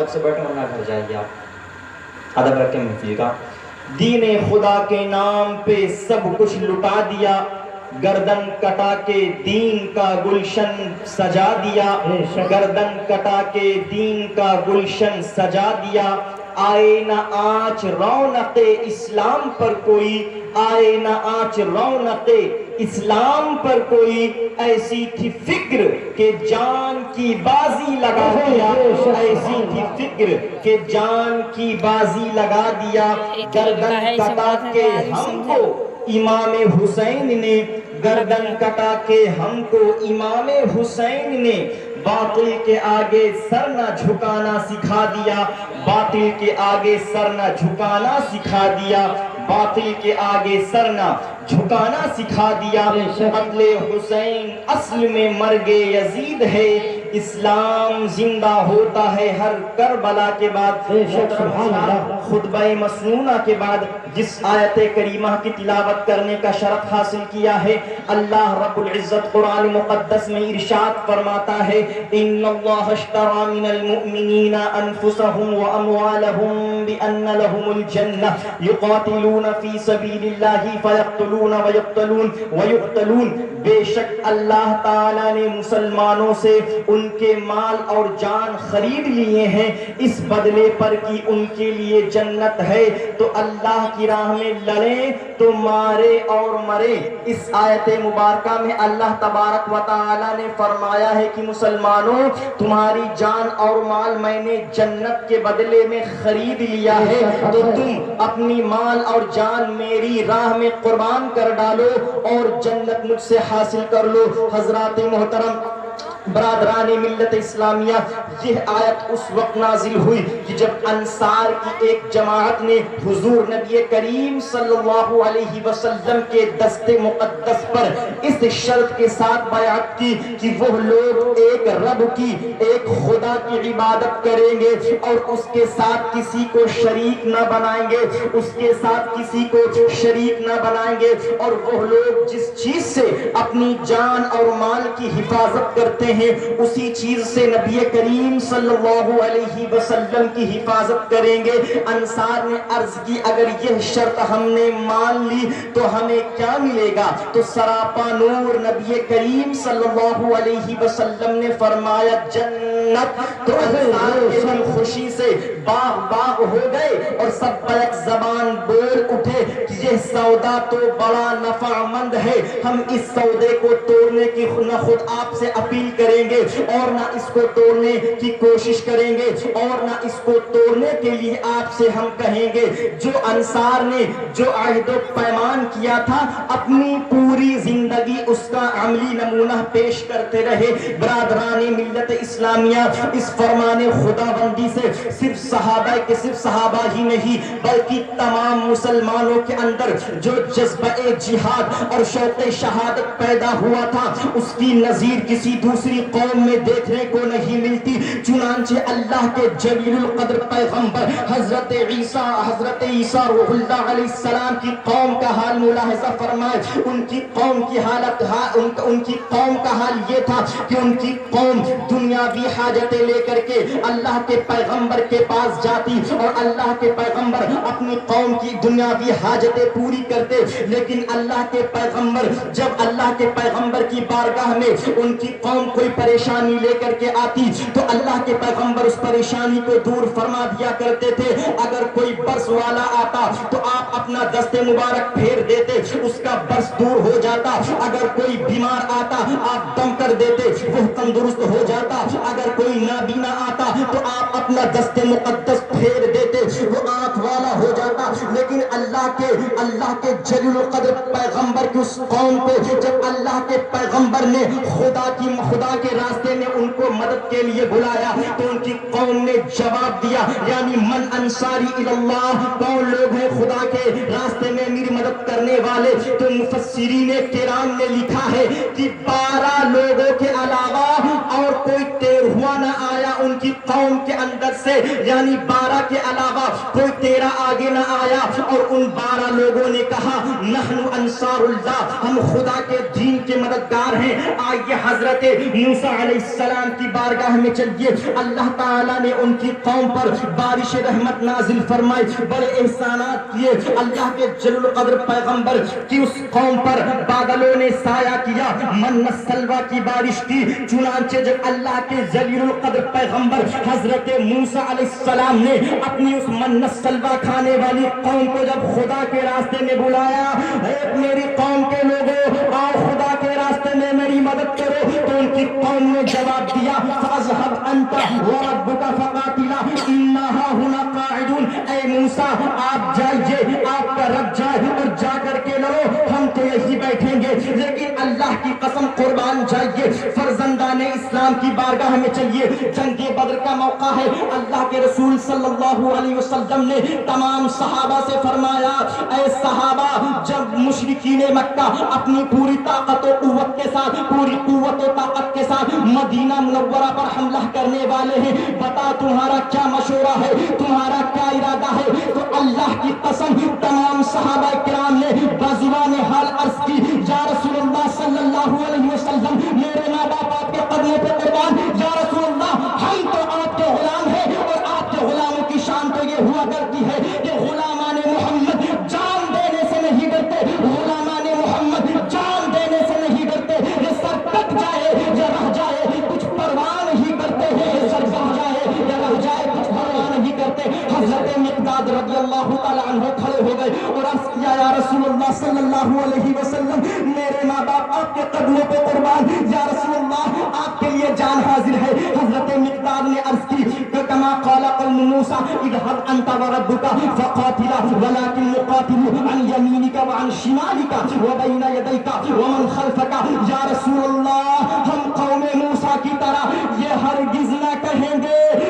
سے بیٹھے ورنہ گھر جائیے آپ، ادب رکھیں محفل کا۔ دین خدا کے نام پہ سب کچھ لٹا دیا، گردن کٹا کے دین کا گلشن سجا دیا، گردن کٹا کے دین کا گلشن سجا دیا۔ آئے نہ آنچ رونق اسلام پر کوئی، آئے نہ آنچ رونق اسلام پر کوئی، ایسی تھی فکر کہ جان کی بازی لگا دیا، ایسی تھی فکر کہ جان کی بازی لگا دیا۔ گردن کٹا کے ہم کو امام حسین نے، گردن کٹا کے ہم کو امام حسین نے باطل کے آگے سر نہ جھکانا سکھا دیا، باطل کے آگے سر نہ جھکانا سکھا دیا، باطل کے آگے سر نہ جھکانا سکھا دیا۔ قتل حسین اصل میں مرگ یزید ہے، اسلام زندہ ہوتا ہے ہر کربلا کے بعد۔ خطبہ مسنونہ کے بعد جس آیت کریمہ کی تلاوت کرنے کا شرف حاصل کیا ہے، اللہ رب العزت قرآن مقدس میں ارشاد فرماتا ہے، ان اللہ اشتری من المؤمنین انفسهم واموالهم بان لهم الجنہ یقاتلون فی سبیل اللہ فیقتلون ویقتلون۔ بے شک اللہ تعالیٰ نے مسلمانوں سے ان کے مال اور جان خرید لیے ہیں اس بدلے پر کہ ان کے لیے جنت ہے، تو اللہ کی راہ میں لڑیں تو مارے اور مرے۔ اس آیت مبارکہ میں اللہ تبارک و تعالیٰ نے فرمایا ہے کہ مسلمانوں، تمہاری جان اور مال میں نے جنت کے بدلے میں خرید لیا ہے، تو تم اپنی مال اور جان میری راہ میں قربان کر ڈالو اور جنت مجھ سے حاصل کر لو۔ حضرات محترم، برادران ملت اسلامیہ، یہ آیت اس وقت نازل ہوئی کہ جب انصار کی ایک جماعت نے حضور نبی کریم صلی اللہ علیہ وسلم کے دست مقدس پر اس شرط کے ساتھ بیعت کی کہ وہ لوگ ایک رب کی، ایک خدا کی عبادت کریں گے اور اس کے ساتھ کسی کو شریک نہ بنائیں گے، اس کے ساتھ کسی کو شریک نہ بنائیں گے، اور وہ لوگ جس چیز سے اپنی جان اور مال کی حفاظت کرتے ہیں اسی چیز سے نبی کریم صلی اللہ علیہ وسلم کی حفاظت کریں گے۔ انصار نے عرض کی، اگر یہ شرط ہم نے مان لی تو ہمیں کیا ملے گا؟ تو سراپا نور نبی کریم صلی اللہ علیہ وسلم نے فرمایا جنت۔ تو انصار کے دل خوشی سے باغ باغ ہو گئے اور سب بیک زبان بول اٹھے کہ یہ سودا تو بڑا نفع مند ہے، ہم اس سودے کو توڑنے کی نہ خود آپ سے اپیل کریں گے اور نہ اس کو توڑنے کی کوشش کریں گے اور نہ اس کو توڑنے کے لیے آپ سے ہم کہیں گے۔ جو انصار نے جو عہد و پیمان کیا تھا اپنی پوری زندگی اس کا عملی نمونہ پیش کرتے رہے۔ برادران ملت اسلامیہ، اس فرمان خدا بندی سے صرف صحابہ ہی نہیں بلکہ تمام مسلمانوں کے اندر جو جذبہ جہاد اور شوق شہادت پیدا ہوا تھا اس کی نظیر کسی دوسری قوم میں دیکھنے کو نہیں ملتی۔ چنانچہ اللہ کے جلیل القدر پیغمبر حضرت عیسیٰ روح اللہ علیہ السلام کی قوم کا حال ملاحظہ فرمائے۔ ان کی قوم کی حالت، ان کی قوم کا حال یہ تھا کہ ان کی قوم دنیاوی حاجتیں لے کر کے اللہ کے پیغمبر کے پاس جاتی اور اللہ کے پیغمبر اپنی قوم کی دنیاوی حاجتیں پوری کرتے، لیکن اللہ کے پیغمبر جب اللہ کے پیغمبر کی بارگاہ میں ان کی قوم کوئی پریشانی لے کر کے آتی تو اللہ کے پیغمبر اس پریشانی کو دور فرما دیا کرتے تھے۔ اگر کوئی برس والا آتا تو آپ اپنا دست مبارک پھیر دیتے، اس کا برس دور ہو جاتا۔ اگر کوئی بیمار آتا آپ دم کر دیتے، وہ تندرست ہو جاتا۔ اگر کوئی نابینا آتا تو آپ اپنا دست مقدس پھیر دیتے، وہ آنکھ والا ہو جاتا۔ لیکن اللہ کے جلیل القدر پیغمبر کی اس قوم کو جب اللہ کے پیغمبر نے خدا کے راستے میں ان کو مدد کے لیے بلایا تو ان کی قوم نے جواب دیا، یعنی من انصاری اللہ، کون لوگ ہیں خدا کے راستے میں میری مدد کرنے والے؟ تو مفسرین کرام نے لکھا ہے کہ 12 لوگوں کے علاوہ اور کوئی 13واں نہ آیا ان کی قوم کے اندر سے یعنی 12 کے علاوہ کوئی 13 آگے نہ آیا اور ان 12 لوگوں نے کہا نحن انصار اللہ، ہم خدا کے دین کے مددگار ہیں۔ آئیے حضرت موسیٰ علیہ السلام کی بارگاہ میں چلیے، اللہ تعالیٰ نے ان کی قوم پر بارش رحمت نازل فرمائی، بڑے احسانات کیے۔ اللہ کے جلیل القدر پیغمبر کی اس قوم پر بادلوں نے سایہ کیا، من السلویٰ کی بارش کی۔ چنانچہ جب اللہ کے جلیل القدر پیغمبر حضرت موسیٰ علیہ السلام نے اپنی اس من السلویٰ کھانے والی قوم کو جب خدا کے راستے میں بلایا، اے میری قوم کے لوگوں آؤ خدا کے راستے میں میری مدد کرو، تو ان کی قوم نے جواب دیا فاذهب انت وربك فقاتلا انا هاهنا قاعدون۔ اے موسیٰ آپ جائیے، آپ کا رب جائے اور جا کر کے لڑو، ہم تو یہی بیٹھیں گے۔ لیکن اللہ کی قسم قربان جائیے، فرزندان اسلام کی بارگاہ میں چلیے، جنگ بدر کا موقع ہے۔ اللہ کے رسول صلی اللہ علیہ وسلم نے تمام صحابہ سے فرمایا اے صحابہ، جب مشرکین مکہ اپنی پوری طاقت و قوت کے ساتھ، پوری قوت و طاقت کے ساتھ مدینہ منورہ پر حملہ کرنے والے ہیں، بتا تمہارا کیا مشورہ ہے، تمہارا کیا ارادہ ہے؟ تو اللہ کی قسم تمام صحابہ کرام نے بزبان حال عرض کی یا رسول اللہ صلی اللہ علیہ وسلم، میرے ماں باپ آپ کے قدموں پہ قربان، یا رسول اللہ ہم تو آپ کے غلام ہیں، اور آپ کے غلاموں کی شان تو یہ ہوا کرتی ہے کہ غلامان محمد جان دینے سے نہیں ڈرتے، غلامان محمد جان دینے سے نہیں ڈرتے، یہ سر کٹ جائے یا رہ جائے کچھ پرواہ نہیں کرتے ہیں، یہ سر کٹ جائے یا رہ جائے کچھ پرواہ نہیں کرتے۔ حضرت مقداد رضی اللہ تعالیٰ عنہ کھڑے ہو گئے اور عرض کیا یا رسول اللہ صلی اللہ علیہ وسلم، میرے ماں باپ آپ کے قدموں پہ قربان، یا رسول اللہ آپ کے لیے جان حاضر ہے۔ حضرت مقداد نے عرض کی کما قال قوم موسیٰ اذهب انت وربك فقاتلا ولكن نقاتل عن يمينك وعن شمالك وبين يديك ومن خلفك۔ یا رسول اللہ ہم قوم موسیٰ کی طرح یہ ہرگز نہ کہیں گے